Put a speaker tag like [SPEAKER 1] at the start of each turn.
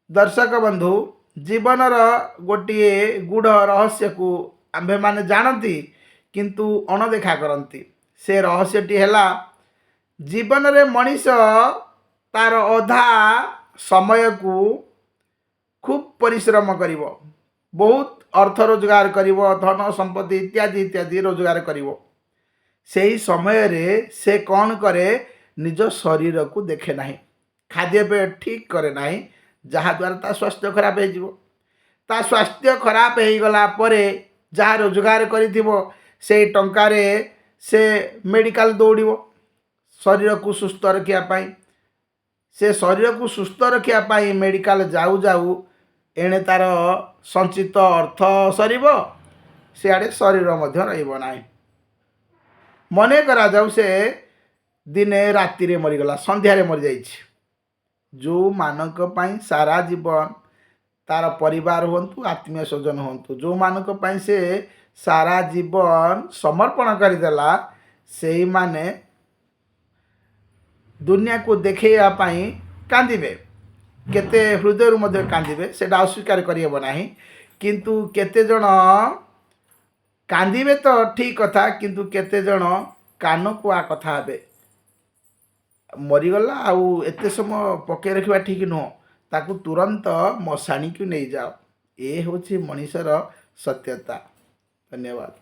[SPEAKER 1] दर्शक बंधु जीवनर गोटे गूढ़ रहस्य को आम्भे माने जानती किंतु अणदेखा करती से रहस्यटी है जीवन रे मनीष तार अधा समय को खूब परिश्रम करिवो, बहुत अर्थ रोजगार करिवो, धन संपत्ति इत्यादि इत्यादि रोजगार करिवो। सेही समय रे से कौन करे निज शरीर को देखे नहीं, खाद्य पेय ठीक करे नहीं, जहाद्वारा ता स्वास्थ्य खराब हो। ता स्वास्थ्य खराब हो गला परे जहाँ रोजगार करिथिबो से टंकारे से मेडिकल दौड़िबो शरीर को सुस्थ रखिया पाई। से शरीर को सुस्थ रखिया पाई मेडिकल जाऊ जाऊ एणे तार संचित अर्थ सरीब, सियाड़े शरीर मध्य रहिबो नाही। मने करा जाऊ से दिने राति रे मरीगला, संध्यारे मरी जाइछि। जो मानक पाई सारा जीवन तार परिवार होंतु आत्मीय स्वजन होंतु जो मानक पाई से सारा जीवन समर्पण करदेला से माने दुनिया को देखा कांदिबे, केते हृदय मध्य कांदिबे सेटा अस्वीकार करिहेब नाही। किंतु केते जण कांदिबे तो ठीक कथा, किंतु केते जण कान को आ कथा हेबे मरीगला आउ एते समय पके रखा ठीक नुह, ताकू तुरंत मशाणी को नहीं जाओ। ये हूँ मनीषर सत्यता। धन्यवाद।